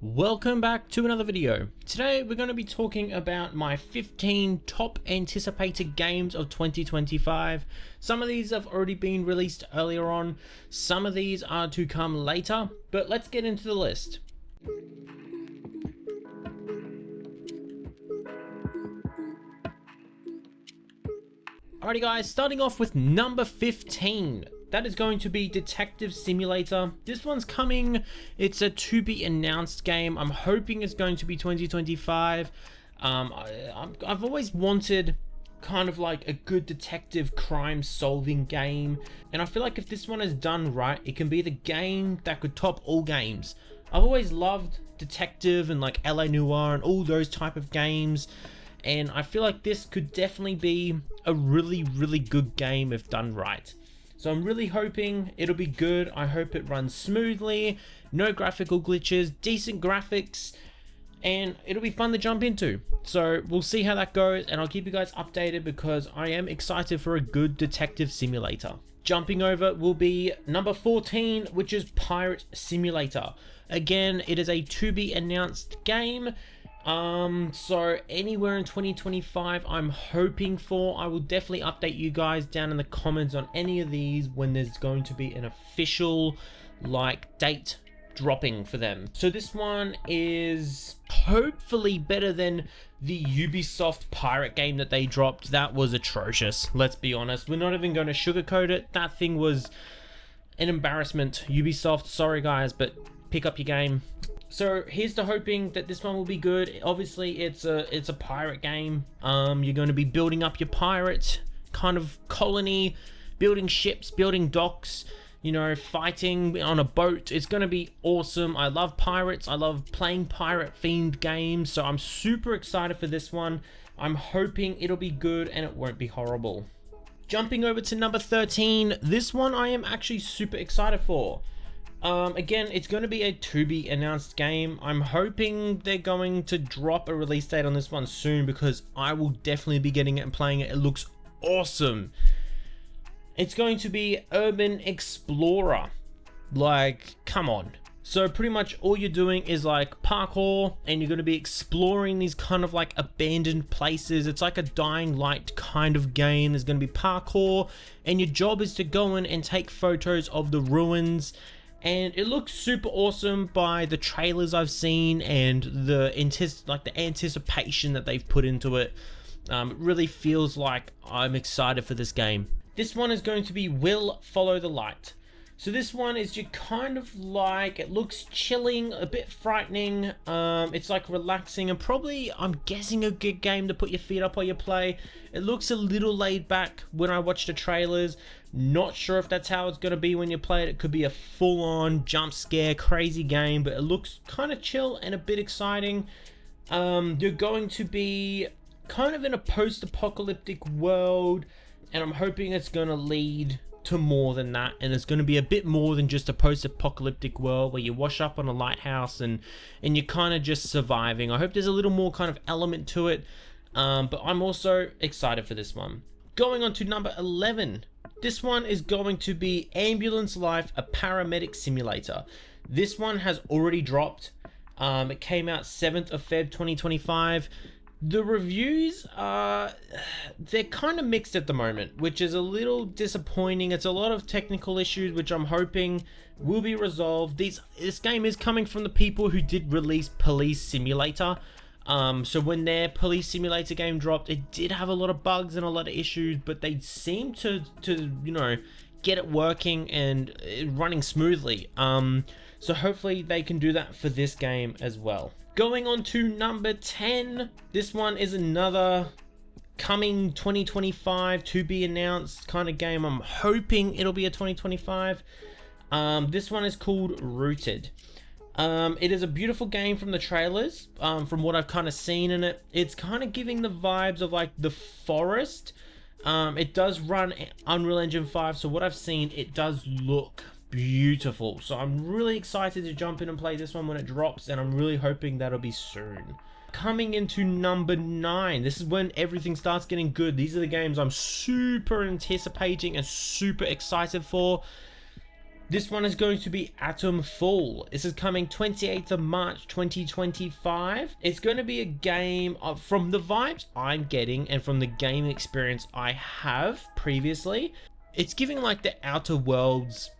Welcome back to another video. Today we're going to be talking about my 15 top anticipated games of 2025. Some of these have already been released earlier on, some of these are to come later, but let's get into the list. Alrighty guys, starting off with number 15. That is going to be Detective Simulator. This one's coming. It's a to be announced game. I'm hoping it's going to be 2025. I've always wanted kind of like a good detective crime solving game. And I feel like if this one is done right, it can be the game that could top all games. I've always loved detective and like LA Noire and all those type of games. And I feel like this could definitely be a really good game if done right. So I'm really hoping it'll be good. I hope it runs smoothly, no graphical glitches, decent graphics, and it'll be fun to jump into. So we'll see how that goes, and I'll keep you guys updated because I am excited for a good detective simulator. Jumping over will be number 14, which is Pirate Simulator. Again, it is a to be announced game. So anywhere in 2025 I'm hoping for. I will definitely update you guys down in the comments on any of these when there's going to be an official like date dropping for them. So this one is hopefully better than the Ubisoft pirate game that they dropped. That was atrocious, let's be honest. We're not even going to sugarcoat it. That thing was an embarrassment. Ubisoft, sorry guys, but pick up your game. So here's to hoping that this one will be good. Obviously it's a pirate game. You're going to be building up your pirate kind of colony, building ships, building docks, you know, fighting on a boat. It's going to be awesome. I love pirates. I love playing pirate themed games. So I'm super excited for this one. I'm hoping it'll be good and it won't be horrible. Jumping over to number 13. This one I am actually super excited for. Again, it's going to be a to be announced game. I'm hoping they're going to drop a release date on this one soon because I will definitely be getting it and playing it. It looks awesome. It's going to be Urban Explorer. Like, come on. So pretty much all you're doing is like parkour and you're going to be exploring these kind of like abandoned places. It's like a Dying Light kind of game. There's going to be parkour and your job is to go in and take photos of the ruins. And it looks super awesome by the trailers I've seen and the anticipation that they've put into it. It really feels like I'm excited for this game. This one is going to be Will Follow the Light. So this one is just kind of like, it looks chilling, a bit frightening. It's like relaxing and probably, I'm guessing, a good game to put your feet up while you play. It looks a little laid back when I watch the trailers. Not sure if that's how it's going to be when you play it. It could be a full-on jump scare, crazy game, but it looks kind of chill and a bit exciting. You're going to be kind of in a post-apocalyptic world, and I'm hoping it's going to lead to more than that, and it's going to be a bit more than just a post-apocalyptic world where you wash up on a lighthouse and you're kind of just surviving. I hope there's a little more kind of element to it, but I'm also excited for this one. Going on to number 11. This one is going to be Ambulance Life, a paramedic simulator. This one has already dropped. It came out 7th of Feb 2025. The reviews are, they're kind of mixed at the moment, which is a little disappointing. It's a lot of technical issues, which I'm hoping will be resolved. This game is coming from the people who did release Police Simulator. So when their Police Simulator game dropped, it did have a lot of bugs and a lot of issues, but they seem to you know, get it working and running smoothly. So hopefully they can do that for this game as well. Going on to number 10. This one is another coming 2025 to be announced kind of game. I'm hoping it'll be a 2025. This one is called Rooted. It is a beautiful game from the trailers. From what I've kind of seen in it, it's kind of giving the vibes of like The Forest. It does run Unreal Engine 5, so what I've seen, it does look beautiful. So I'm really excited to jump in and play this one when it drops, and I'm really hoping that'll be soon. Coming into number 9. This is when everything starts getting good. These are the games I'm super anticipating and super excited for. This one is going to be Atom Fall. This is coming 28th of March 2025. It's going to be a game from the vibes I'm getting and from the game experience I have previously. It's giving like the Outer Worlds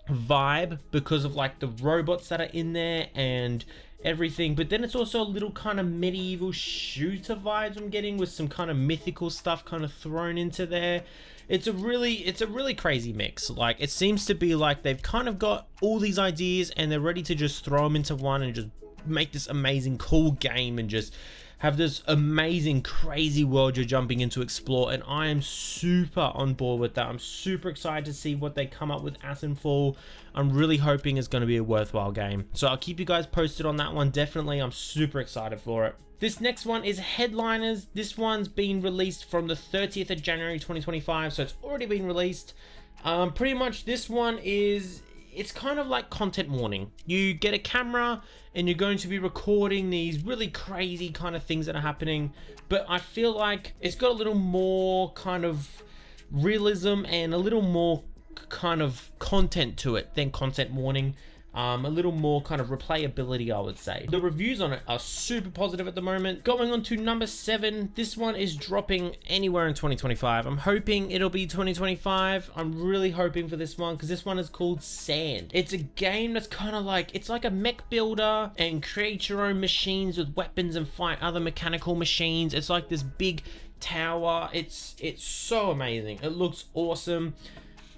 vibe because of like the robots that are in there and everything, but then it's also a little kind of medieval shooter vibes I'm getting with some kind of mythical stuff kind of thrown into there. It's a really crazy mix. Like, it seems to be like they've kind of got all these ideas and they're ready to just throw them into one and just make this amazing cool game and just have this amazing crazy world you're jumping into explore, and I am super on board with that. I'm super excited to see what they come up with Atomfall. I'm really hoping it's going to be a worthwhile game, so I'll keep you guys posted on that one. Definitely, I'm super excited for it. This next one is Headliners. This one's been released from the 30th of January 2025, so it's already been released. Pretty much this one is, it's kind of like content warning. You get a camera and you're going to be recording these really crazy kind of things that are happening, but I feel like it's got a little more kind of realism and a little more kind of content to it than content warning. A little more kind of replayability, I would say. The reviews on it are super positive at the moment. Going on to number 7, this one is dropping anywhere in 2025. I'm hoping it'll be 2025. I'm really hoping for this one because this one is called Sand. It's a game that's kind of like, it's like a mech builder and create your own machines with weapons and fight other mechanical machines. It's like this big tower. It's so amazing. It looks awesome.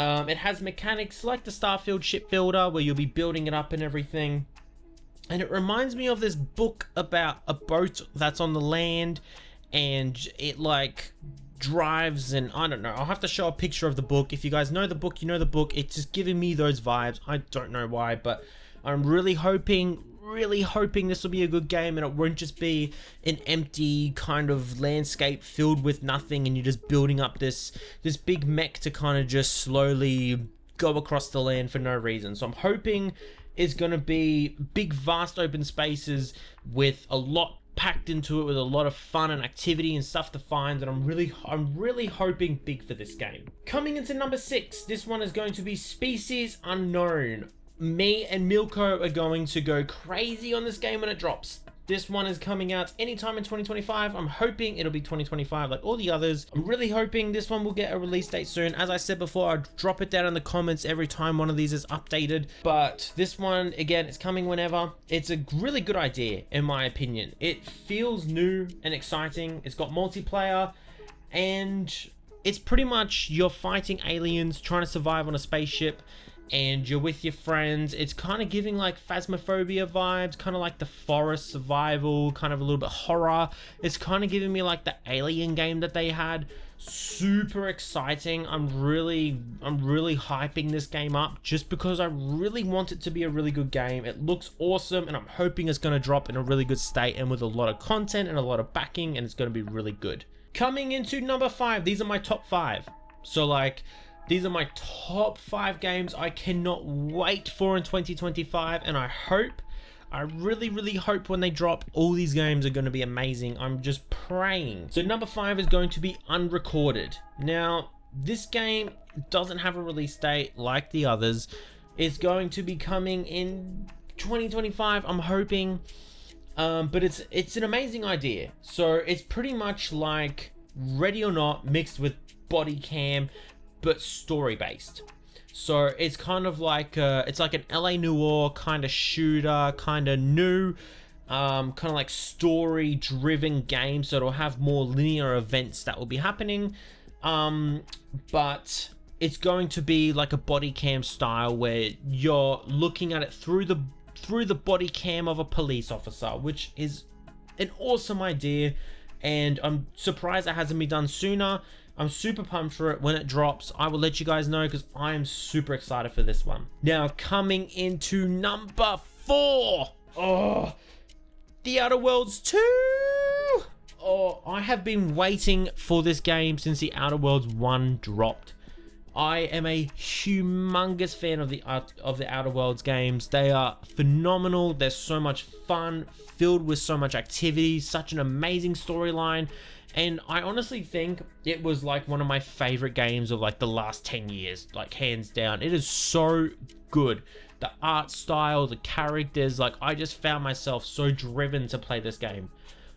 It has mechanics like the Starfield ship builder where you'll be building it up and everything. And it reminds me of this book about a boat that's on the land and it like drives, and I don't know. I'll have to show a picture of the book. If you guys know the book, you know the book. It's just giving me those vibes. I don't know why, but I'm really hoping this will be a good game and it won't just be an empty kind of landscape filled with nothing and you're just building up this big mech to kind of just slowly go across the land for no reason. So I'm hoping it's going to be big vast open spaces with a lot packed into it, with a lot of fun and activity and stuff to find, and I'm really hoping big for this game. Coming into number 6, this one is going to be Species Unknown. Me and Milko are going to go crazy on this game when it drops. This one is coming out anytime in 2025. I'm hoping it'll be 2025 like all the others. I'm really hoping this one will get a release date soon. As I said before, I'll drop it down in the comments every time one of these is updated. But this one, again, it's coming whenever. It's a really good idea, in my opinion. It feels new and exciting. It's got multiplayer, and it's pretty much you're fighting aliens, trying to survive on a spaceship, and you're with your friends. It's kind of giving like Phasmophobia vibes, kind of like the forest survival, kind of a little bit horror. It's kind of giving me like the Alien game that they had. Super exciting. I'm really hyping this game up just because I really want it to be a really good game. It looks awesome and I'm hoping it's going to drop in a really good state and with a lot of content and a lot of backing, and it's going to be really good. Coming into number 5, these are my top 5. So like, these are my top 5 games I cannot wait for in 2025, and I really hope when they drop, all these games are going to be amazing. I'm just praying. So number 5 is going to be Unrecorded. Now, this game doesn't have a release date like the others. It's going to be coming in 2025, I'm hoping. But it's an amazing idea. So it's pretty much like Ready or Not mixed with body cam, but story based. So it's kind of like it's like an LA Noire kind of shooter, kind of new, kind of like story driven game. So it'll have more linear events that will be happening, but it's going to be like a body cam style where you're looking at it through the body cam of a police officer, which is an awesome idea, and I'm surprised it hasn't been done sooner. I'm super pumped for it. When it drops, I will let you guys know because I am super excited for this one. Now, coming into number 4. Oh, The Outer Worlds 2. Oh, I have been waiting for this game since The Outer Worlds 1 dropped. I am a humongous fan of the Outer Worlds games. They are phenomenal. They're so much fun, filled with so much activity, such an amazing storyline. And I honestly think it was like one of my favorite games of like the last 10 years, like hands down. It is so good. The art style, the characters, like I just found myself so driven to play this game.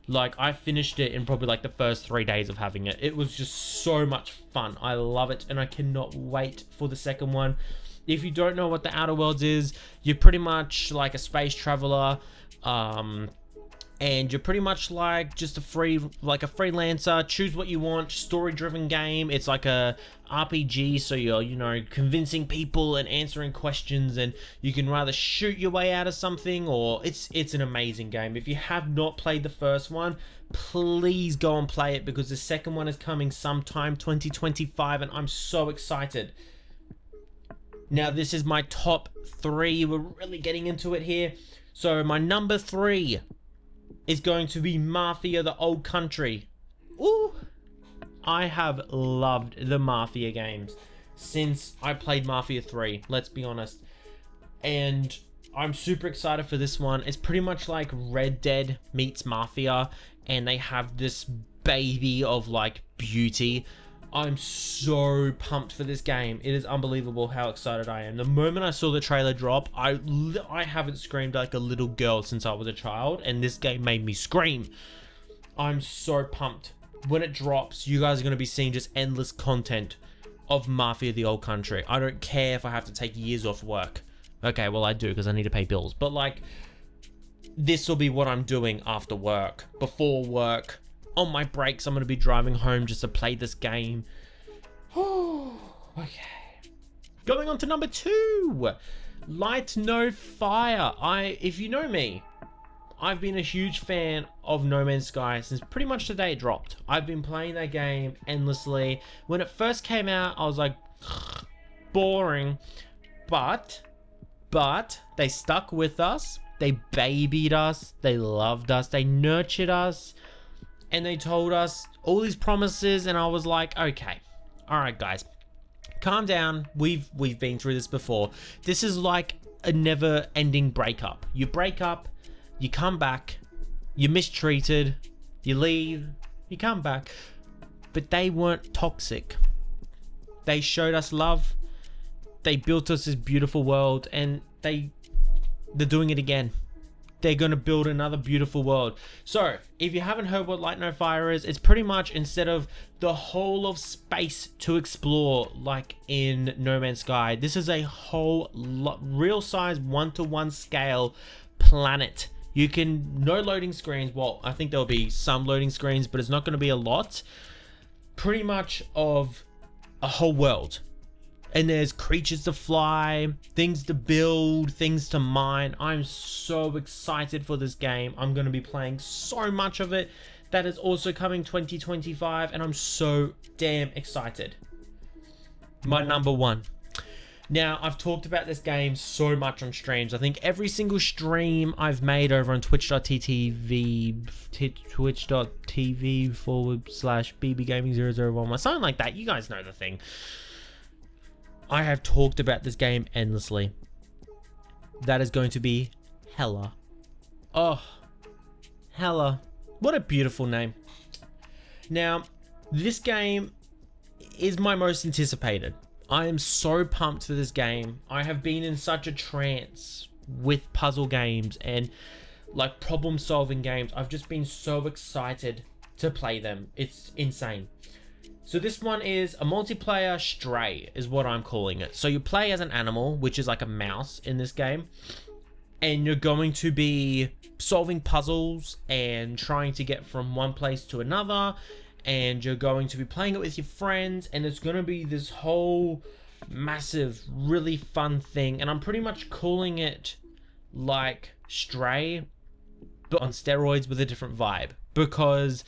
Like I finished it in probably like the first 3 days of having it. It was just so much fun. I love it and I cannot wait for the second one. If you don't know what the Outer Worlds is, you're pretty much like a space traveler. And you're pretty much like just a freelancer, choose what you want, story-driven game. It's like a RPG, so you're, you know, convincing people and answering questions, and you can rather shoot your way out of something, or it's an amazing game. If you have not played the first one, please go and play it, because the second one is coming sometime 2025, and I'm so excited. Now, this is my top 3. We're really getting into it here. So my number 3 is going to be Mafia: The Old Country. Ooh, I have loved the Mafia games since I played Mafia 3, let's be honest. And I'm super excited for this one. It's pretty much like Red Dead meets Mafia, and they have this baby of like beauty. I'm so pumped for this game. It is unbelievable how excited I am. The moment I saw the trailer drop, I haven't screamed like a little girl since I was a child, and this game made me scream. I'm so pumped. When it drops, you guys are going to be seeing just endless content of Mafia: The Old Country. I don't care if I have to take years off work. Okay, well I do, because I need to pay bills. But like, this will be what I'm doing after work, before work. On my breaks, I'm going to be driving home just to play this game. Okay. Going on to number 2. Light No Fire. If you know me, I've been a huge fan of No Man's Sky since pretty much the day it dropped. I've been playing that game endlessly. When it first came out, I was like, boring. But they stuck with us. They babied us. They loved us. They nurtured us. And they told us all these promises, and I was like, okay, all right, guys, calm down. We've been through this before. This is like a never-ending breakup. You break up, you come back, you're mistreated, you leave, you come back. But they weren't toxic. They showed us love. They built us this beautiful world, and they're doing it again. They're going to build another beautiful world. So, if you haven't heard what Light No Fire is, it's pretty much, instead of the whole of space to explore like in No Man's Sky, this is a whole real size 1-to-1 scale planet. You can, no loading screens. Well, I think there'll be some loading screens, but it's not going to be a lot. Pretty much of a whole world. And there's creatures to fly, things to build, things to mine. I'm so excited for this game. I'm going to be playing so much of it. That is also coming 2025, and I'm so damn excited. My number 1. Now, I've talked about this game so much on streams. I think every single stream I've made over on twitch.tv/bbgaming001, something like that. You guys know the thing. I have talked about this game endlessly. That is going to be Hella. Oh, Hella. What a beautiful name. Now, this game is my most anticipated. I am so pumped for this game. I have been in such a trance with puzzle games and like problem solving games. I've just been so excited to play them. It's insane. So this one is a multiplayer Stray, is what I'm calling it. So you play as an animal, which is like a mouse in this game. And you're going to be solving puzzles and trying to get from one place to another. And you're going to be playing it with your friends. And it's going to be this whole massive, really fun thing. And I'm pretty much calling it like Stray, but on steroids with a different vibe. Because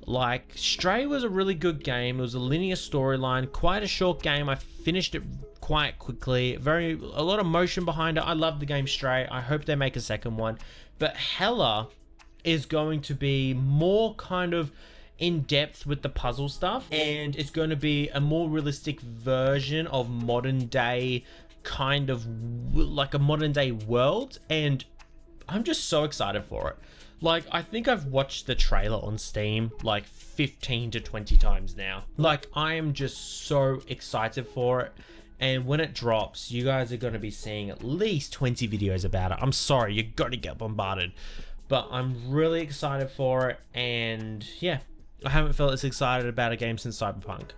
like, Stray was a really good game. It was a linear storyline, quite a short game. I finished it quite quickly. A lot of motion behind it. I love the game Stray. I hope they make a second one. But Hella is going to be more kind of in depth with the puzzle stuff, and it's going to be a more realistic version of modern day, kind of like a modern day world. And I'm just so excited for it. Like, I think I've watched the trailer on Steam like 15 to 20 times now. Like, I am just so excited for it. And when it drops, you guys are going to be seeing at least 20 videos about it. I'm sorry, you're going to get bombarded. But I'm really excited for it. And yeah, I haven't felt this excited about a game since Cyberpunk.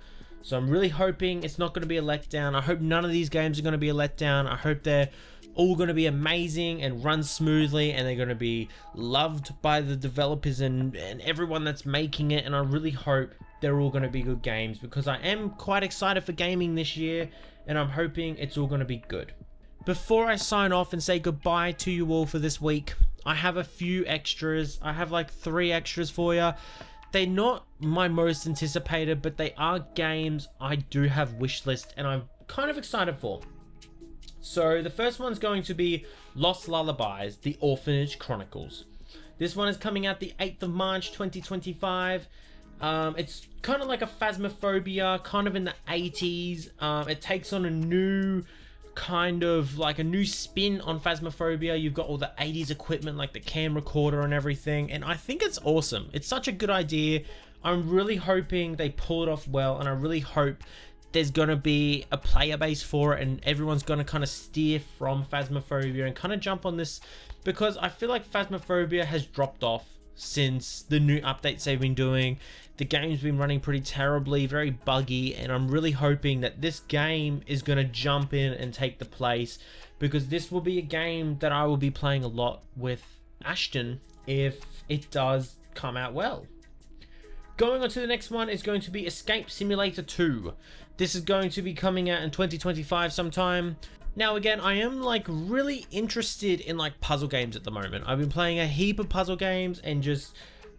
So I'm really hoping it's not going to be a letdown. I hope none of these games are going to be a letdown. I hope they're all going to be amazing and run smoothly, and they're going to be loved by the developers and everyone that's making it. And I really hope they're all going to be good games, because I am quite excited for gaming this year, and I'm hoping it's all going to be good. Before I sign off and say goodbye to you all for this week, I have a few extras. I have like 3 extras for you. They're not my most anticipated, but they are games I do have wishlist and I'm kind of excited for. So the first one's going to be Lost Lullabies, The Orphanage Chronicles. This one is coming out the 8th of March 2025. It's kind of like a Phasmophobia, kind of in the 80s. It takes on a new kind of like a new spin on Phasmophobia. You've got all the 80s equipment like the camcorder and everything, and I think it's awesome. It's such a good idea. I'm really hoping they pull it off well, and I really hope there's gonna be a player base for it and everyone's gonna kind of steer from Phasmophobia and kind of jump on this, because I feel like Phasmophobia has dropped off since the new updates they've been doing. The game's been running pretty terribly, very buggy, and I'm really hoping that this game is going to jump in and take the place, because this will be a game that I will be playing a lot with Ashton if it does come out well. Going on to the next one is going to be Escape Simulator 2. This is going to be coming out in 2025 sometime. Now again, I am like really interested in like puzzle games at the moment. I've been playing a heap of puzzle games and just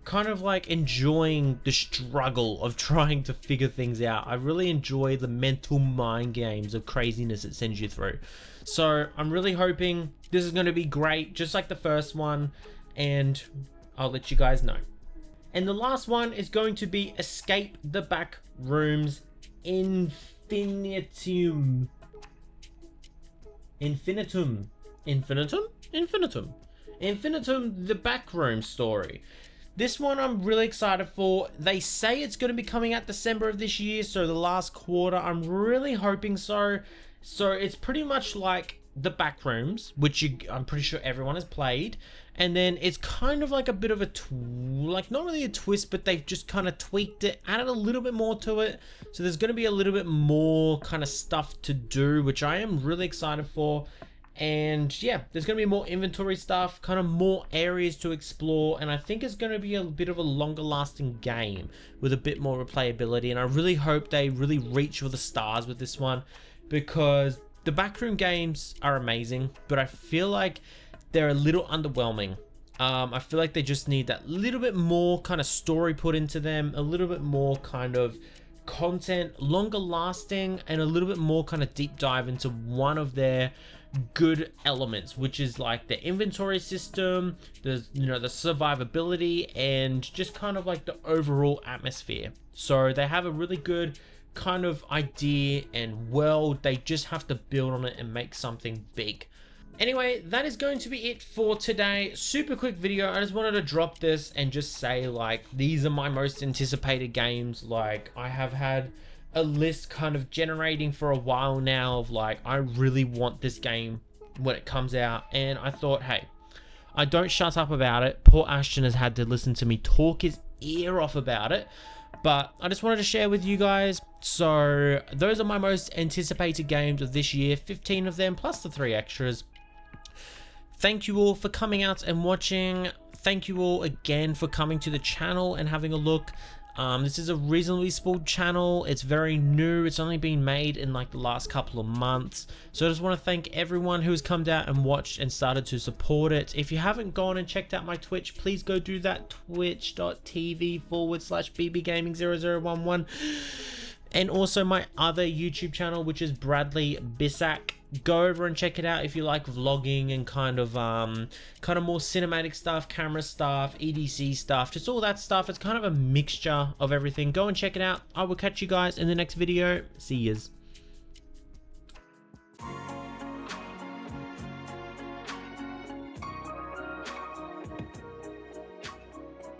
kind of like enjoying the struggle of trying to figure things out. I really enjoy the mental mind games of craziness it sends you through. So I'm really hoping this is going to be great, just like the first one, and I'll let you guys know. And the last one is going to be Escape the Back Rooms Infinitum, the Backroom Story. This one I'm really excited for. They say it's going to be coming out December of this year, so the last quarter. I'm really hoping so. So it's pretty much like the Backrooms, which I'm pretty sure everyone has played, and then it's kind of like a bit of a like not really a twist, but they've just kind of tweaked it, added a little bit more to it. So there's going to be a little bit more kind of stuff to do, which I am really excited for. And yeah, there's going to be more inventory stuff, kind of more areas to explore, and I think it's going to be a bit of a longer lasting game with a bit more replayability. And I really hope they really reach for the stars with this one, because the backroom games are amazing, but I feel like they're a little underwhelming. I feel like they just need that little bit more kind of story put into them, a little bit more kind of content, longer lasting, and a little bit more kind of deep dive into one of their good elements, which is like the inventory system, the the survivability, and just kind of like the overall atmosphere. So they have a really good kind of idea and world. They just have to build on it and make something big. Anyway, that is going to be it for today. Super quick video. I just wanted to drop this and just say, like, these are my most anticipated games. Like, I have had a list kind of generating for a while now of like, I really want this game when it comes out, and I thought, hey, I don't shut up about it. Poor Ashton has had to listen to me talk his ear off about it, but I just wanted to share with you guys. So those are my most anticipated games of this year, 15 of them plus the 3 extras. Thank you all for coming out and watching. Thank you all again for coming to the channel and having a look. This is a reasonably small channel. It's very new. It's only been made in like the last couple of months. So I just want to thank everyone who has come down and watched and started to support it. If you haven't gone and checked out my Twitch, please go do that. twitch.tv/bbgaming0011. And also my other YouTube channel, which is Bradley Bisak. Go over and check it out if you like vlogging and kind of more cinematic stuff, camera stuff, EDC stuff, just all that stuff. It's kind of a mixture of everything. Go and check it out. I will catch you guys in the next video. See yous.